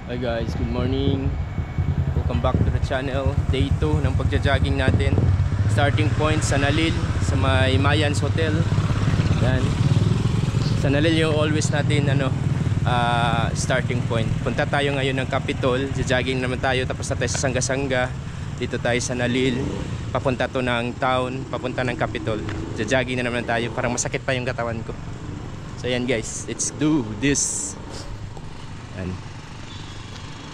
Hi guys, good morning. Welcome back to the channel. Day 2 ng pagja-jogging natin. Starting point sa Nalil, sa may Mayans Hotel. Yan. Sa Nalil yung always natin starting point. Punta tayo ngayon ng Capitol. Jogging naman tayo, tapos na tayo sa Sangga-Sangga. Dito tayo sa Nalil. Papunta to ng town, papunta ng Capitol. Jogging na naman tayo, parang masakit pa yung katawan ko. So yan guys, let's do this. Yan.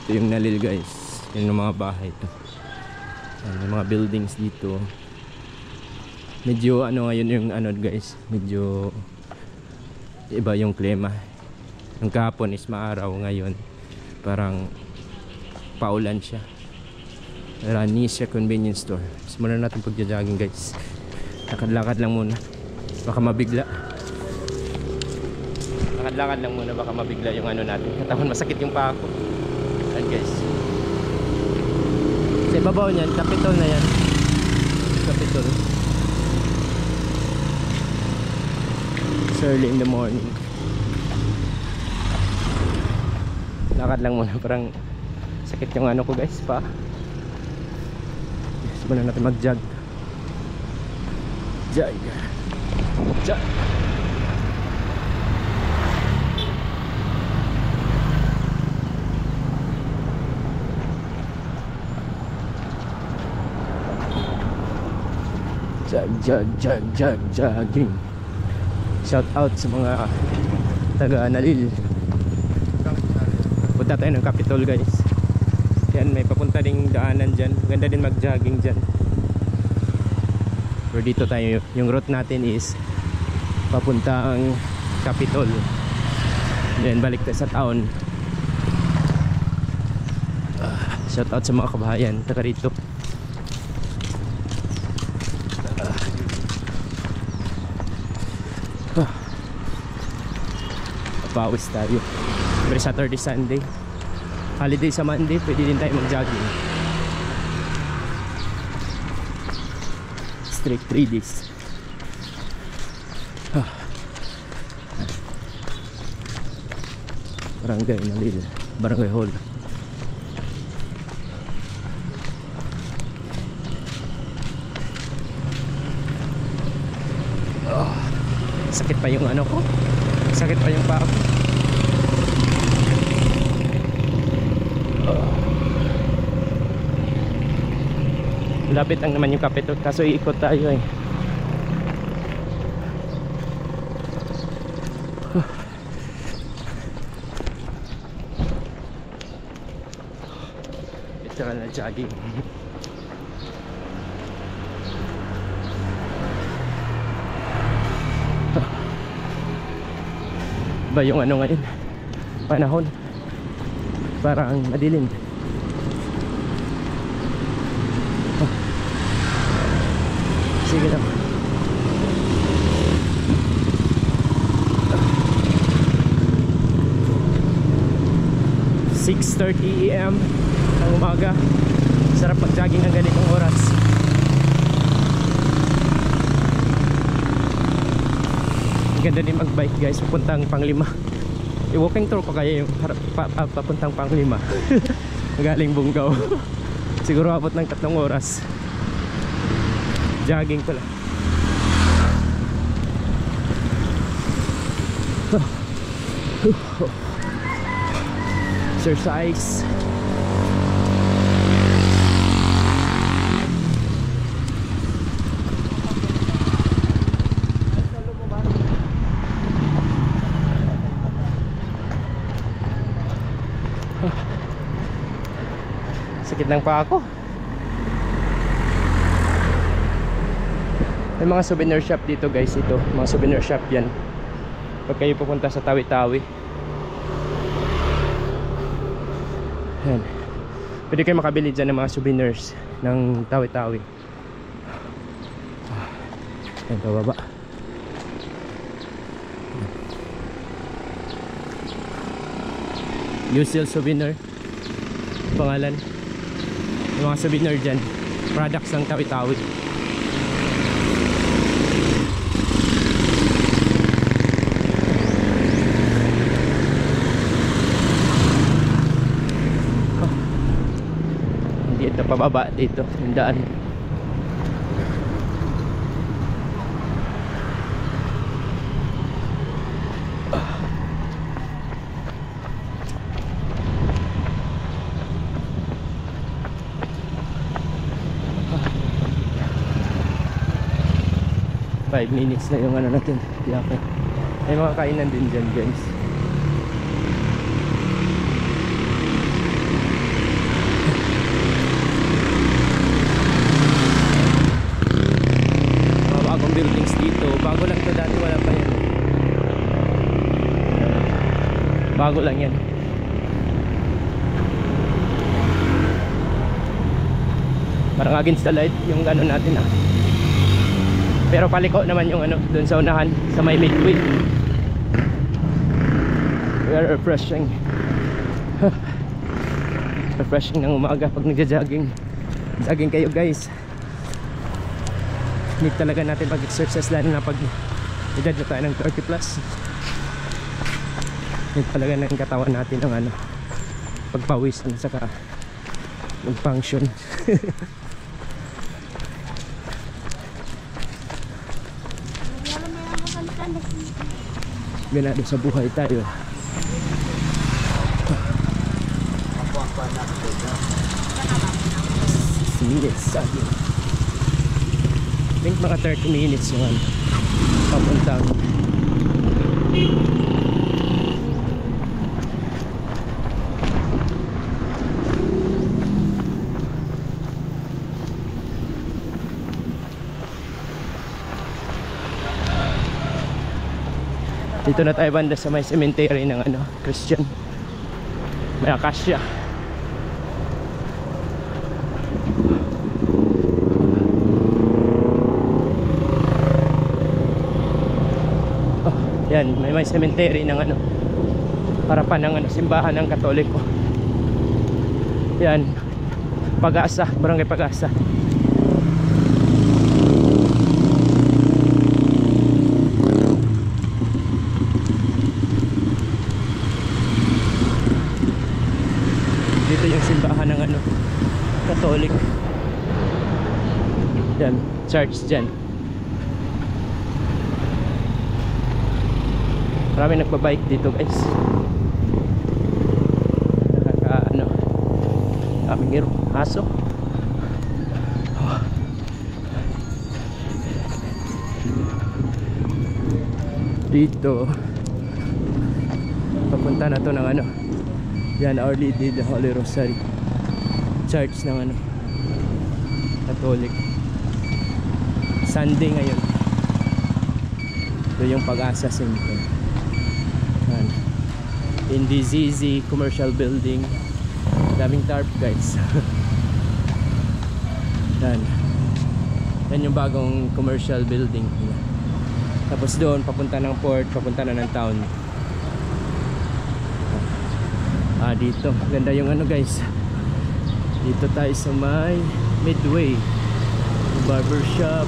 Ito yung Nalil guys. Yan yung mga bahay to. Yan, yung mga buildings dito. Medyo ngayon yung guys, medyo iba yung klima. Yung kahapon is maaraw, ngayon parang paulan siya. Ranisha Convenience Store. So muna natin pagja-jogging guys. Lakad-lakad lang muna, baka mabigla. Lakad-lakad lang muna, baka mabigla yung natin. Katawan, masakit yung paa ko. Yan guys. Sa ibabaw niyan, Capitol na yan. Capitol. It's early in the morning. Lakad lang muna, parang sakit yung ko guys pa. Yes, muna natin mag-jog. Jog. Jog. Jogging. Shout out sa mga taga Nalil. Punta tayo ng Capitol guys. Yan, may papunta ding daanan dyan. Ganda din mag-jogging dyan. Pero dito tayo, yung route natin is papunta ang Capitol. Then balik tayo sa town. Shout out sa mga kabahayan taga rito. Pawis tayo. Every Saturday, Sunday, holiday sa Monday, pwede din tayo mag-jogging. Strict 3 days. Barangay Nalil, Barangay Hall. Sakit pa yung ko. Sakit pa yung paa ko. Lapit lang naman yung Capitol, kaso iikot tayo eh. Literal na jogging. Ba yung ngayon, panahon parang madilim. Sige lang. 6:30 AM ng umaga. Sarap mag-jogging ng ganitong oras. Ganda din mag-bike guys, papuntang Panglima. I-walking tour ko kaya yung papuntang Panglima. Galing Bungaw. Siguro abot ng 3 oras. Jogging pala. Exercise. Sakit lang pa ako. May mga souvenir shop dito guys. Ito, mga souvenir shop yan. Pag kayo pupunta sa Tawi-Tawi, yan, pwede kayo makabili dyan ng mga souvenirs ng Tawi-Tawi. Yan, pababa. Usil Souvenir pangalan. Yung mga souvenir dyan, products ng Tawi-Tawi. na pababa dito yung daan. Five minutes na yung ano natin, yake. May mga kainan din dyan guys. Mga bagong buildings dito. Bago lang to, dati wala pa yan. Bago lang yan. Parang against the light yung ano natin ah. Pero paliko naman yung ano doon sa unahan sa may midway. We are refreshing. Refreshing ng umaga pag nagja-jogging. Jogging kayo guys. Need talaga natin pag-exercise lalo na pag edad na tayo ng 30 plus. Need talaga ng katawan natin ng ano pagpawisan saka mag-function. Ganado sa buhay tayo. Minutes sabi. I think mga 30 minutes yung ano papuntang dito na tayo banda sa may cemetery ng ano, Christian. May akasya. Oh, yan, may cemetery ng ano, harapan ng ano, simbahan ng Katoliko. Yan, Pag-asa, Barangay Pag-asa. Dito yung simbahan ng ano, Catholic. Yan, church dyan. Marami nagpa-bike dito guys. Nakaka ano, aming hero, aso. Dito papunta na to ng ano, yan, Our Lady the Holy Rosary Church ng ano, Catholic. Sunday ngayon. Ito yung Pag-asa Center. Yan. In the ZZ commercial building. Daming tarp guys. Yan. Yan yung bagong commercial building. Tapos doon papunta ng port, papunta na ng town. Dito ganda yung ano guys, dito tayo sa may Midway barbershop.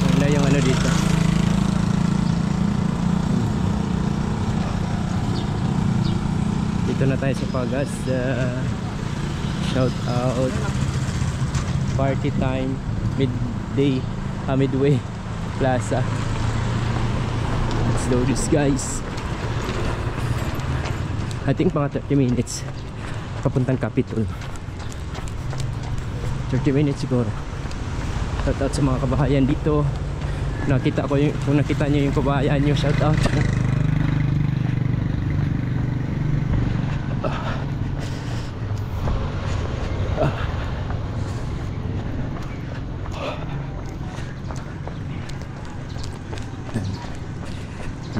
Ganda yung ano dito. Dito na tayo sa Pag-asa. Shout out, party time, midday, Midway Plaza. Let's do this guys. I think mga 30 minutes papuntang Capitol. 30 minutes siguro. Shout out sa mga kabahayan dito. Nakita ko yung, kung nakita nyo yung kabahayan nyo, shout out.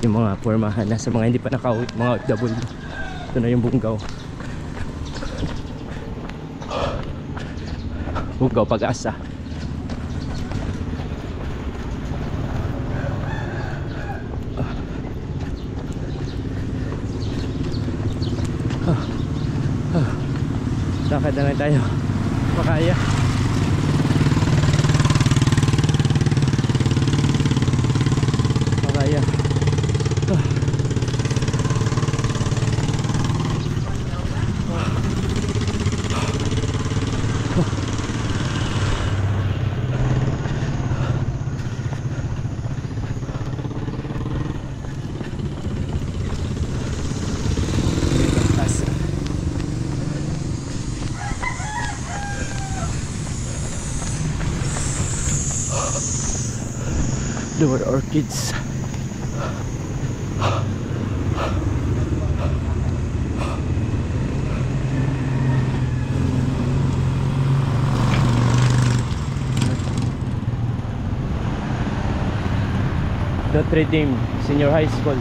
Yung mga pormahan na sa mga hindi pa nakauwi, mga OFW. Ito na yung Bungaw. Bungaw Pag-asa. Lakad na lang tayo. Makaya. Makaya. Lower Orchids. Notre Dame Senior High School.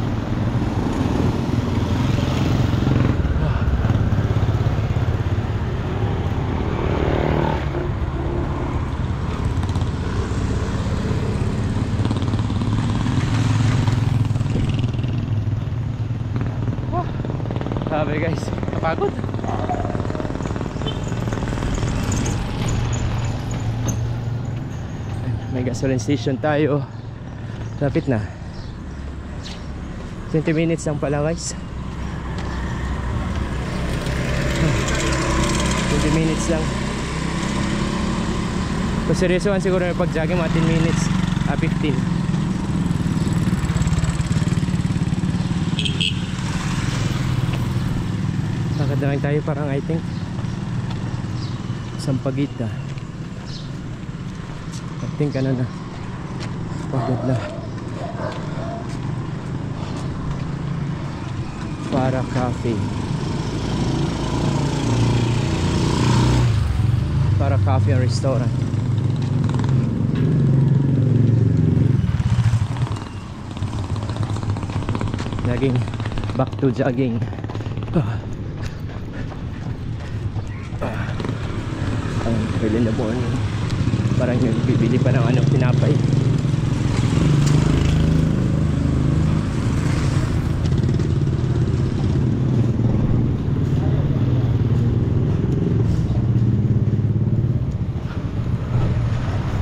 Sabi guys, kapagod. May gasoline station tayo. Lapit na. 20 minutes lang pala guys. 20 minutes lang. Kung seryosohan siguro may pag-jogging mga 10 minutes. 15. Lakad na lang tayo parang I think Sampaguita. I think ano na, pagod na. Para Cafe. Para Cafe and Restaurant. Jogging. Back to jogging. Early in the morning. Parang nagbibili pa ng ano, tinapay.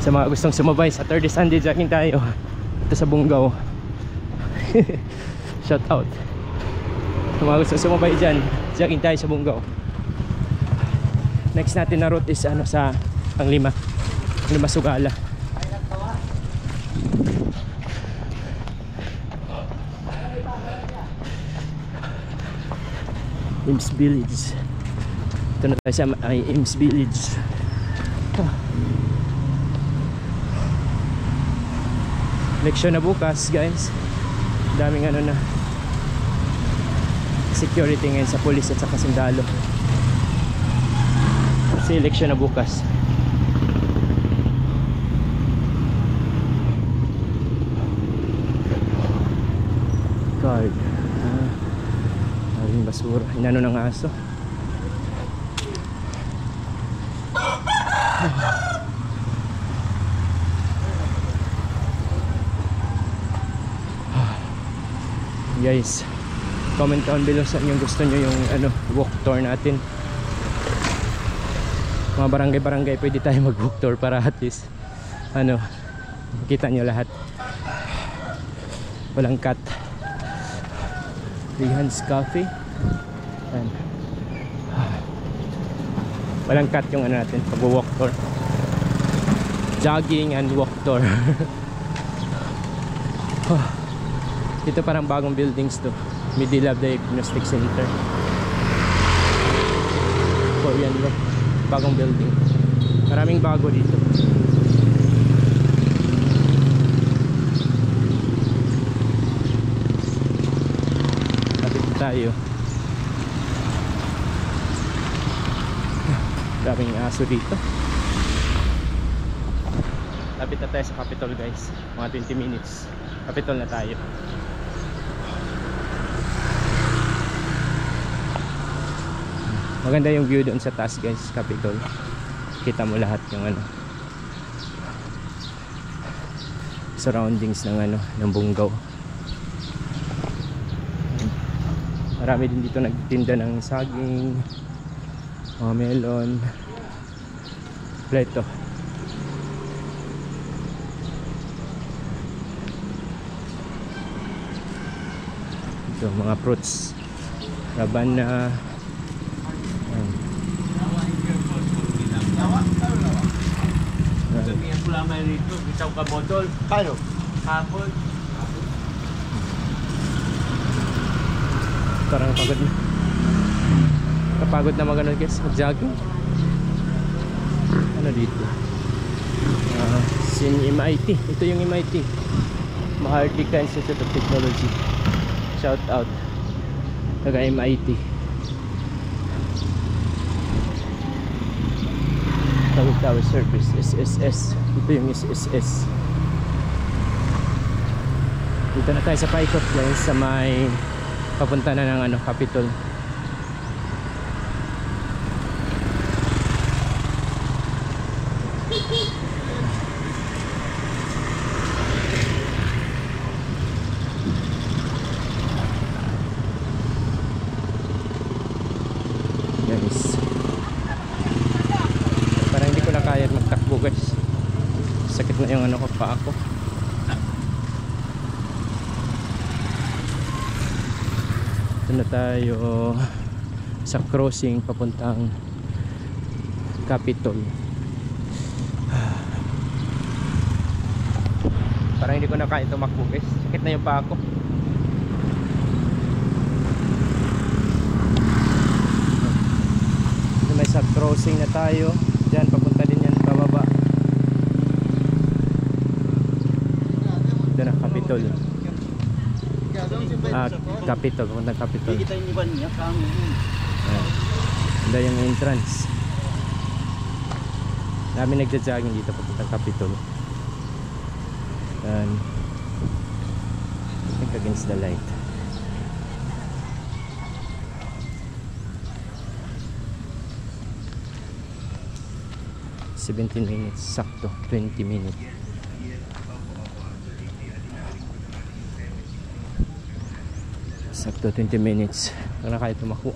Sa mga gustong sumabay, Saturday, Sunday jogging tayo. Ito sa Bungaw. Shout out. Sa mga gustong sumabay dyan, jogging tayo sa Bungaw. Next natin na route is ano, sa Panglima. Panglima Sugala. Ames Village. Ito na tayo sa Ames Village. Leksyon na bukas guys. Daming ano na security ngayon sa police at sa kasundalo. Kasi leksyon na bukas. Card. Daming basura. Inano ng aso. Guys, comment down below sa inyong gusto nyo yung ano, walk tour natin. Mga barangay-barangay pwede tayo mag walk tour para at least ano, makita nyo lahat. Walang cut. Rehan's Cafe. Ayan. Walang cut yung ano natin pag walk tour. Jogging and walk tour. Ito parang bagong buildings to. Medilab Diagnostic Center. Korean look. Bagong building. Maraming bago dito. Lapit tayo. Daming aso dito. Lapit na tayo sa Capitol guys. Mga 20 minutes. Capitol na tayo. Maganda yung view doon sa taas guys, Capitol. Kita mo lahat yung ano, surroundings ng ano, ng Bungaw. Marami din dito nagtinda ng saging, mga melon, pleto. Ito mga fruits, rabana. Lamay rito, bitaw ka botol. Kano? Hapon. Parang pagod na. Kapagod na magano guys, mag-jogging. Ano dito? MIT. Ito yung MIT. Mahardika Institute of Technology. Shout out taga MIT. Tawid Tower Service, SSS. Ito yung SSS. Dito na tayo sa paikot guys, sa may papunta na ng ano, Capitol. Guys, parang hindi ko na kaya magtakbo guys, sakit na yung ano ko, pa ako. Ito na tayo sa crossing papuntang Capitol. Parang hindi ko na kaya tumakbo guys, sakit na yung pa ako. May sa crossing na tayo. Diyan papunta din yan pababa. Ito na Capitol. Capitol, papuntang Capitol. Ito yung entrance. Dami nagja-jogging dito papuntang Capitol. And I think against the light. $17 minutes, sakto 20 minutes. Sakto 20 minutes. Wala kahit tumakbo.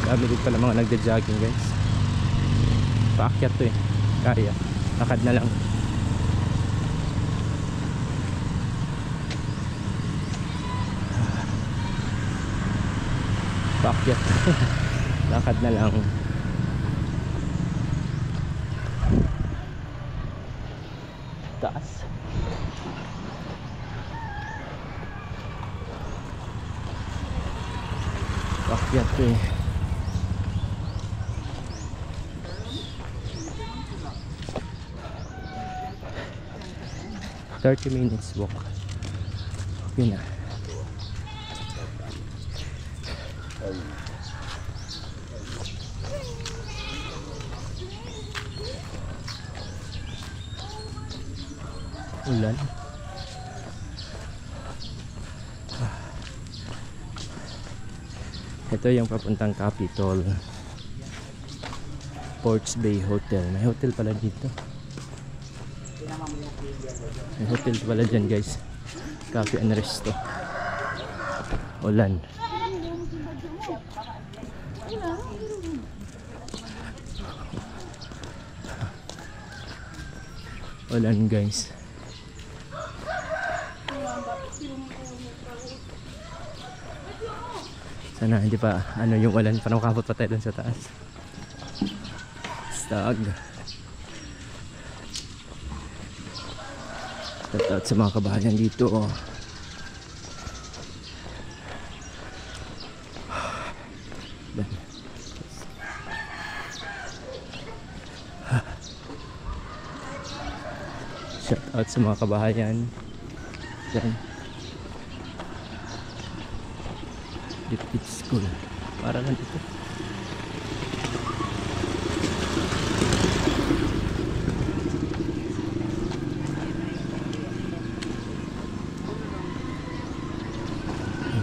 Dami din pala mga nagda-jogging guys. Paakyat to eh. Kaya. Lakad na lang. Paakyat. Lakad na lang. Taas. Paakyat eh. $30 minutes walk. Okay na. Ulan. Ito yung papuntang Capitol. Ports Bay Hotel. May hotel pala dito. May hotel pala dyan guys. Cafe and Resto. Ulan. Ulan guys. Sana hindi pa ano yung ulan, parang makabot pa tayo dun sa taas. Stag. Shout out sa mga kabahayan dito. Shout out sa mga kabahayan. Yan. It's school. Para lang dito.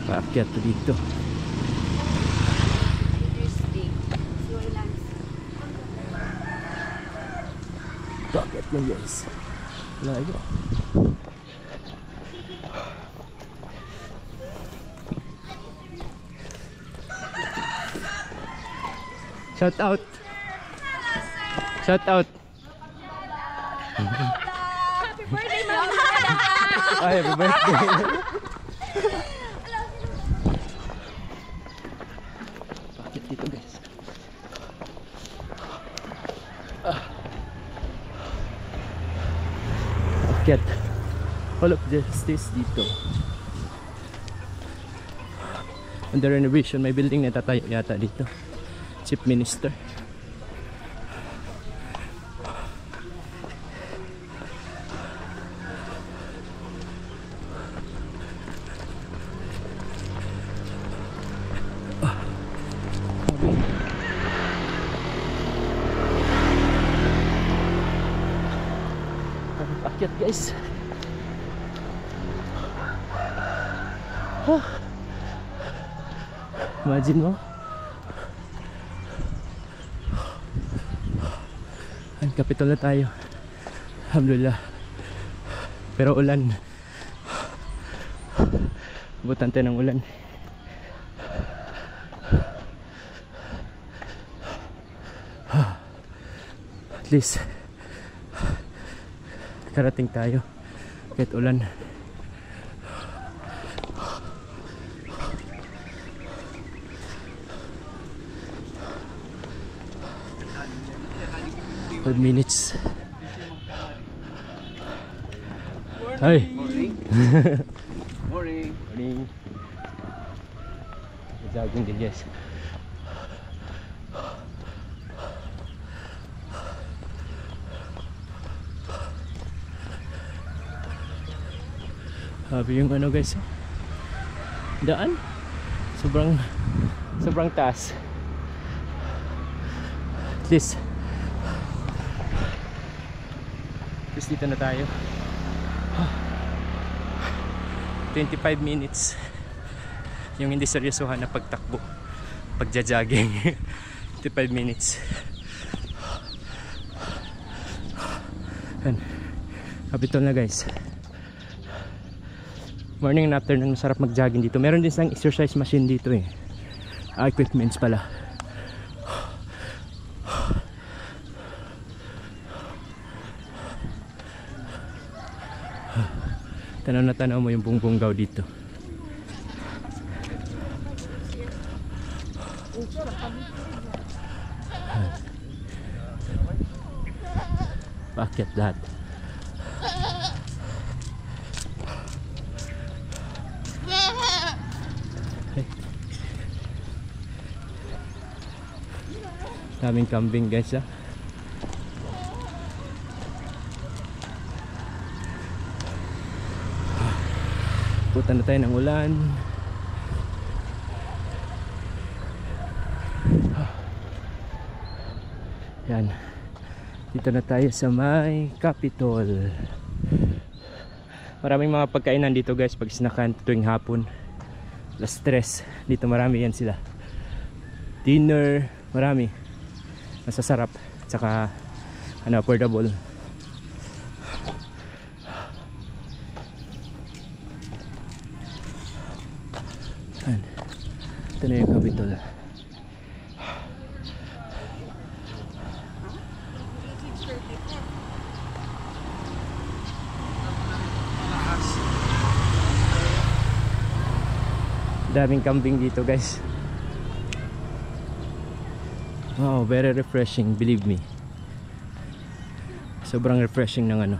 Paakyat to dito. Paakyat lang guys. Wala ito. Shout out. Shout out. Happy birthday, Mama. Ay, happy birthday. Bakit dito, guys? Bakit? Hall of Justice dito. under renovation. May building na tatayo yata dito. Chief Minister. Akyat guys. Imagine mo. Ang Capitol na tayo. Alhamdulillah. Pero ulan. Butan tayo ng ulan. At least karating tayo kahit ulan. Minutes. Hi. Morning. Morning. Morning. Jogging din guys. Sabi yung ano guys, daan sobrang taas. At least dito na tayo. 25 minutes yung hindi seryosohan na pagtakbo, pagja-jogging. 25 minutes. Yan. Capitol na guys. Morning and afternoon masarap mag-jogging dito. Meron din isang exercise machine dito eh. Equipments pala. Tanaw na tanaw mo yung Bungbunggaw dito. Paakyat lahat. Daming kambing guys ah. Puta na tayo ng ulan. Yan. Dito na tayo sa may Capitol. Maraming mga pagkainan dito guys pag snakan tuwing hapon. Alas 3. Dito marami yan sila. Dinner, marami. Masasarap. Tsaka affordable. Ito na yung Capitol. Daming kambing dito guys. Wow, very refreshing, believe me. Sobrang refreshing ng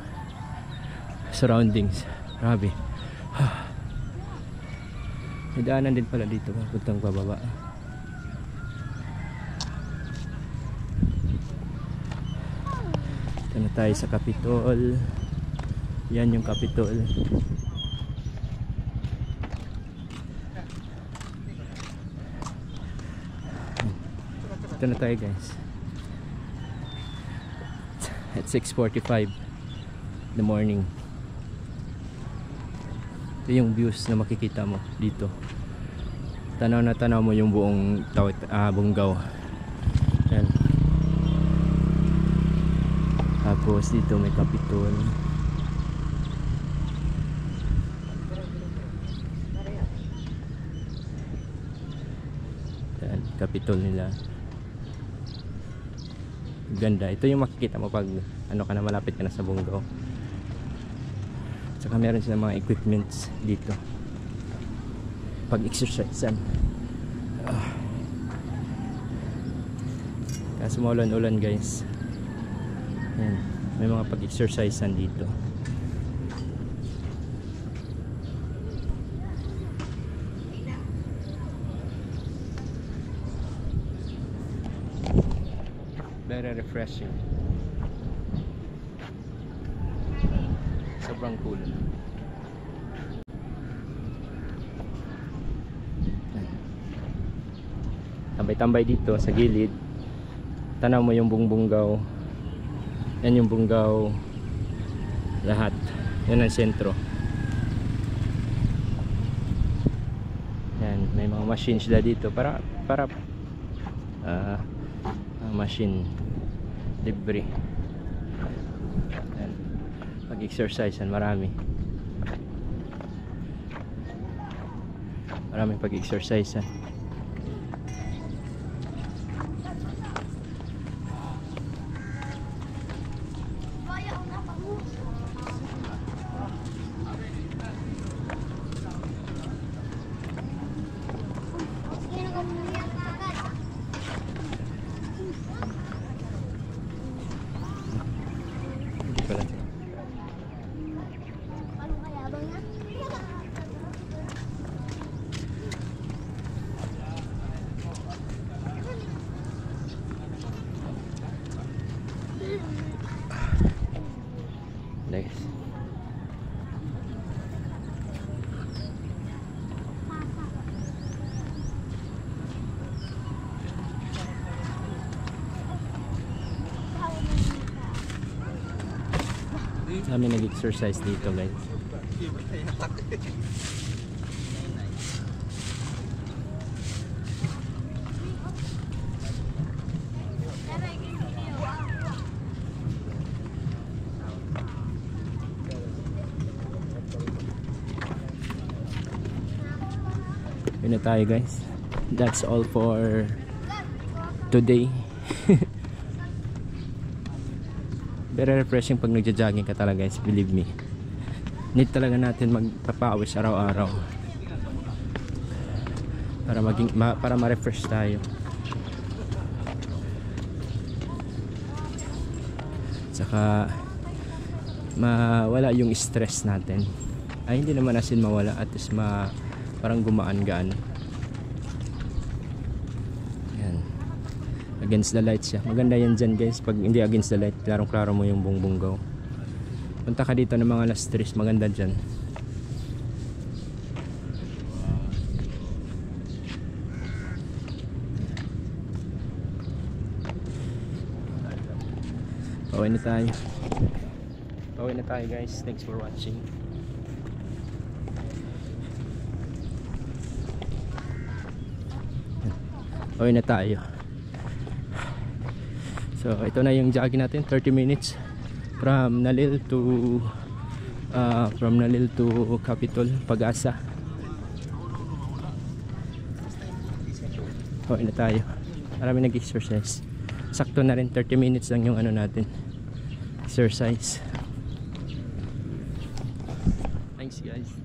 surroundings. Grabe. May daanan din pala dito, puntang pababa. Ito na tayo sa Capitol. Yan yung Capitol. Ito na tayo guys. At 6:45 in the morning. Ito yung views na makikita mo dito. Tanaw na tanaw mo yung buong Bungaw. Yan. Tapos dito may Capitol. Yan, Capitol nila. Ganda. Ito yung makikita mo pag ka na, malapit ka na sa Bungaw. Tsaka meron silang mga equipments dito pag exercisean. Kaso maulan-ulan guys. Yan. May mga pag exercisean dito. Very refreshing. Sobrang cool. Tambay-tambay dito sa gilid. Tanaw mo yung bungbunggaw. Yan yung bunggaw. Lahat. Yan ang sentro. Yan, may mga machine sila dito para machine libre. Yan. Pag-exercise yan, maraming pag-exercise yan. Hindi pala. Next. Kami nag-exercise dito, guys. Yun na tayo, guys. That's all for today. Very refreshing pag nagja-jogging ka talaga, guys, believe me. Need talaga natin magpapawis araw-araw para ma-refresh tayo. Saka mawala yung stress natin. Ay, hindi naman asin mawala, at least parang gumaan-gaan. Against the light siya. Maganda yan dyan, guys. Pag hindi against the light, klarong-klaro mo yung bungbunggaw. Punta ka dito ng mga alas 3, maganda dyan. Pauwi na tayo, guys. Thanks for watching. Pauwi na tayo. So ito na yung jogging natin, 30 minutes from Nalil to Capitol, Pag-asa. Pauwi na tayo. Marami nag-exercise. Sakto na rin, 30 minutes lang yung ano natin, exercise. Thanks, guys.